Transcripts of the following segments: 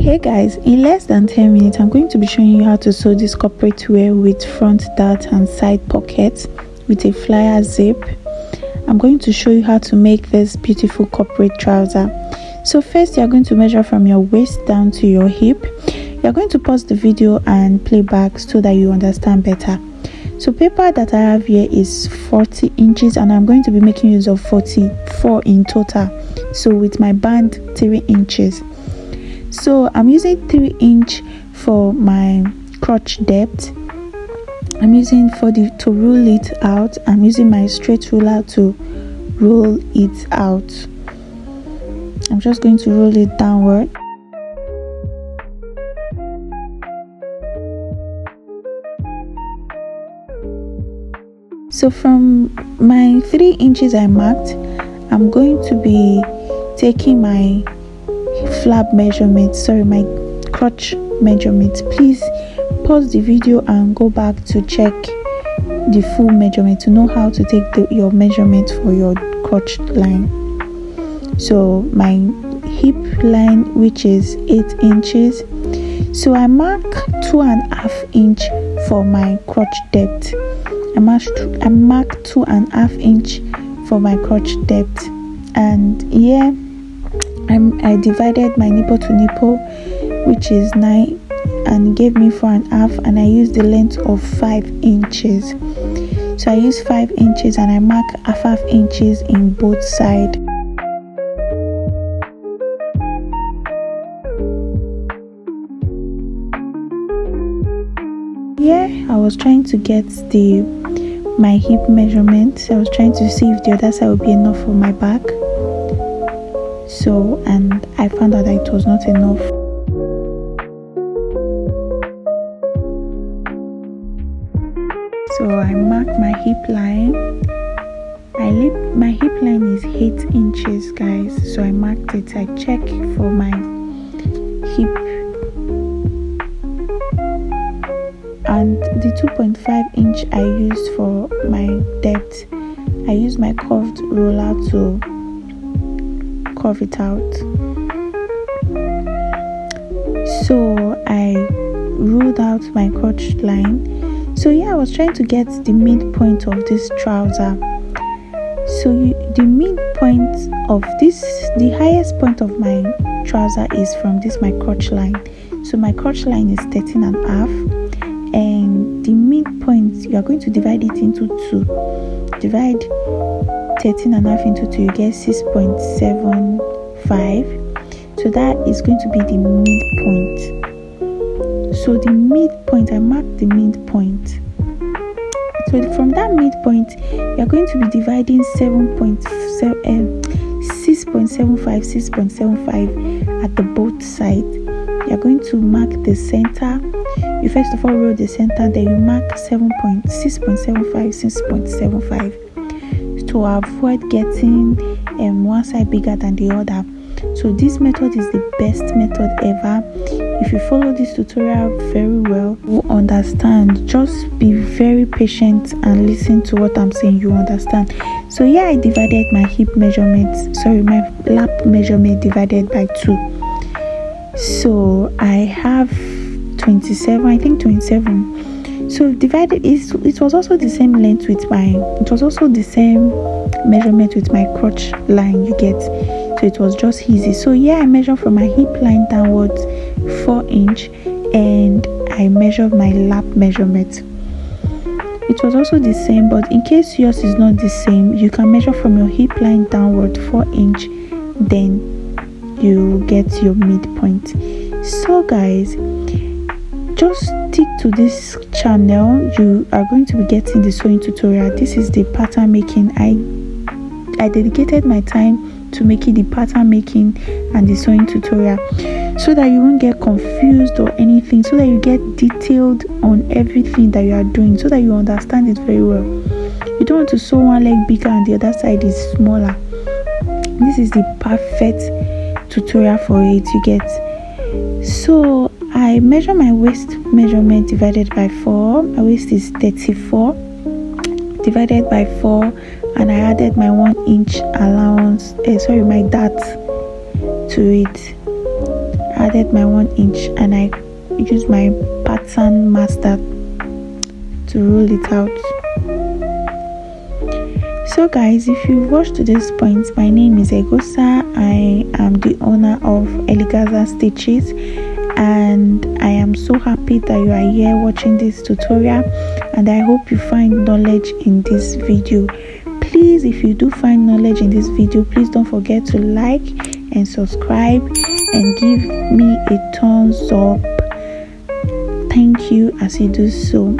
Hey guys, in less than 10 minutes I'm going to be showing you how to sew this corporate wear with front dart and side pockets with a flyer zip. I'm going to show you how to make this beautiful corporate trouser. So first you're going to measure from your waist down to your hip. You're going to pause the video and play back so that you understand better. So paper that I have here is 40 inches and I'm going to be making use of 44 in total. So with my band 3 inches. So I'm using 3 inch for my crotch depth. I'm using to roll it out. I'm using my straight ruler to roll it out. I'm just going to roll it downward. So from my 3 inches I marked, I'm going to be taking my flap measurement, my crotch measurement. Please pause the video and go back to check the full measurement to know how to take your measurement for your crotch line. So my hip line, which is 8 inches, so I mark 2.5 inch for my crotch depth. I mark 2.5 inch for my crotch depth, and here I divided my nipple to nipple, which is 9, and gave me 4.5, and I used the length of 5 inches. So I use 5 inches and I mark 1/2 inches in both sides. Yeah, I was trying to get my hip measurement. I was trying to see if the other side would be enough for my back. So, and I found out that it was not enough. So I marked my hip line. My hip line is 8 inches, guys. So I marked it. I checked for my hip, and the 2.5 inch I used for my depth. I used my curved roller to curve it out. So I ruled out my crotch line. So yeah, I was trying to get the midpoint of this trouser. So the midpoint of this, the highest point of my trouser is from my crotch line. So my crotch line is 13.5, and the midpoint, you are going to divide it into 2. Divide 13.5 into 2, you get 6.75. So that is going to be the midpoint. So the midpoint, I marked the midpoint. So from that midpoint, you are going to be dividing 6.75 at the both sides. You are going to mark the center. You first of all roll the center, then you mark 6.75 to avoid getting one side bigger than the other. So this method is the best method ever. If you follow this tutorial very well, you will understand. Just be very patient and listen to what I'm saying, you understand. So yeah, I divided my hip measurement, my lap measurement divided by 2. So I have 27, I think 27. So divided, it was also the same length with it was also the same measurement with my crotch line, you get. So it was just easy. So yeah, I measured from my hip line downwards 4 inch, and I measured my lap measurement. It was also the same, but in case yours is not the same, you can measure from your hip line downward 4 inch, then you get your midpoint. So guys, just stick to this channel. You are going to be getting the sewing tutorial. This is the pattern making. I dedicated my time to making the pattern making and the sewing tutorial, so that you won't get confused or anything, so that you get detailed on everything that you are doing, so that you understand it very well. You don't want to sew one leg bigger and the other side is smaller. This is the perfect tutorial for it, you get. So I measure my waist measurement divided by 4. My waist is 34 divided by 4, and I added my 1 inch allowance, my dart to it. added my 1 inch and I used my pattern master to roll it out. So guys, if you've watched to this point, my name is Egosa. I am the owner of Eleganza Stitches, and I am so happy that you are here watching this tutorial, and I hope you find knowledge in this video. Please, if you do find knowledge in this video, please don't forget to like and subscribe and give me a thumbs up. Thank you as you do so.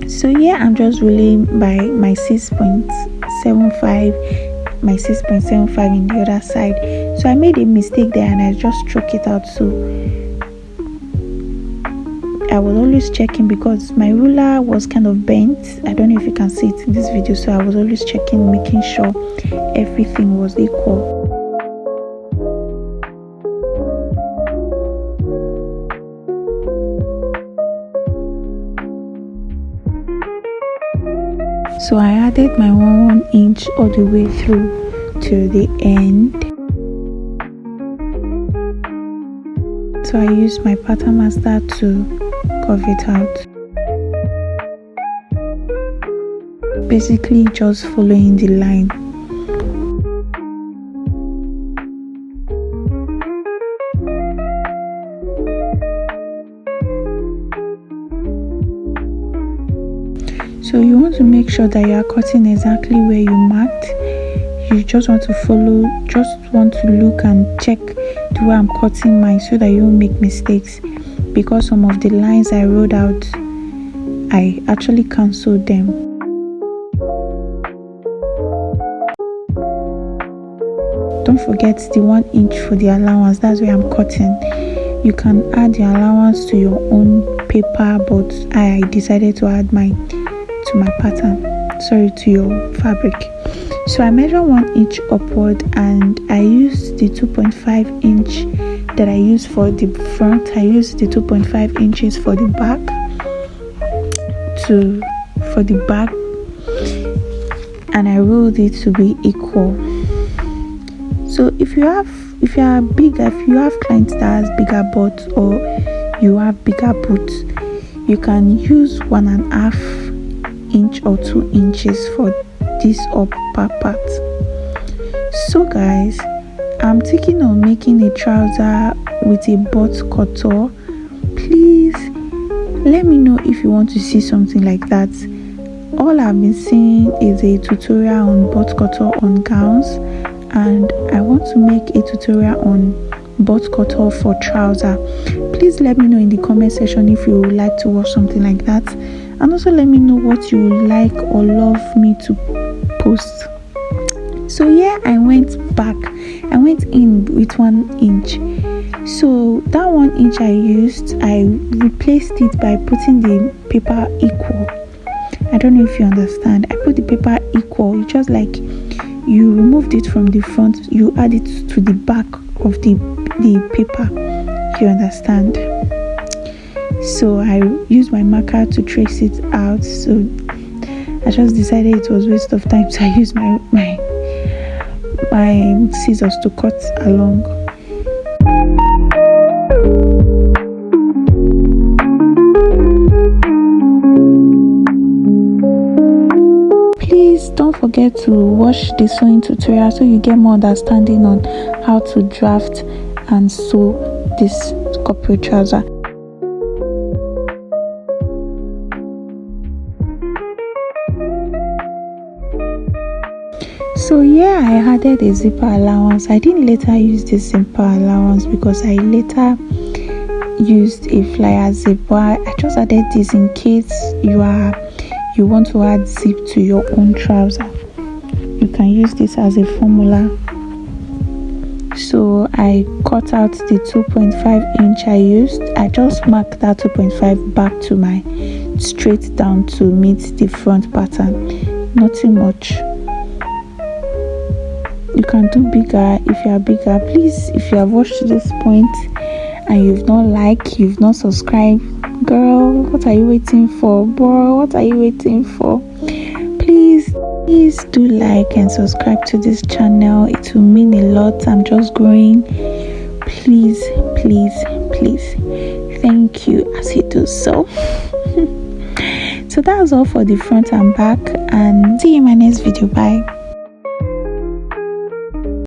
So yeah, I'm just rolling by my 6.75, my 6.75 in the other side. So I made a mistake there and I just struck it out. So I was always checking because my ruler was kind of bent. I don't know if you can see it in this video. So I was always checking, making sure everything was equal. So I added my 1 inch all the way through to the end. So I used my pattern master to curve it out. Basically just following the line. So you want to make sure that you are cutting exactly where you marked. You just want to follow, just want to look and check the way I'm cutting mine so that you won't make mistakes, because some of the lines I wrote out, I actually cancelled them. Don't forget the 1 inch for the allowance. That's where I'm cutting. You can add the allowance to your own paper, but I decided to add mine to my pattern, to your fabric. So I measure 1 inch upward, and I use the 2.5 inch that I use for the front. I use the 2.5 inches for the back and I rolled it to be equal. So if you have clients that has bigger butts or you have bigger boots, you can use 1.5 inch or 2 inches for this upper part. So guys, I'm thinking of making a trouser with a butt cutter. Please let me know if you want to see something like that. All I've been seeing is a tutorial on butt cutter on gowns, and I want to make a tutorial on butt cutter for trouser. Please let me know in the comment section if you would like to watch something like that, and also let me know what you would like or love me to post. So yeah, I went in with 1 inch. So that 1 inch I used, I replaced it by putting the paper equal. I don't know if you understand. I put the paper equal. It's just like you removed it from the front, you add it to the back of the paper. You understand? So I used my marker to trace it out. So I just decided it was a waste of time, so I used my scissors to cut along. Please don't forget to watch the sewing tutorial so you get more understanding on how to draft and sew this corporate trouser. So yeah, I added a zipper allowance. I didn't later use this zipper allowance because I later used a flyer zip, but I just added this in case you want to add zip to your own trouser. You can use this as a formula. So I cut out the 2.5 inch I used. I just marked that 2.5 back to my straight down to meet the front pattern. Nothing much. You can do bigger if you are bigger. Please, if you have watched to this point and you've not subscribed, girl, what are you waiting for? Boy, what are you waiting for? Please do like and subscribe to this channel. It will mean a lot. I'm just growing. please thank you as he does so. So that's all for the front and back, and see you in my next video. Bye.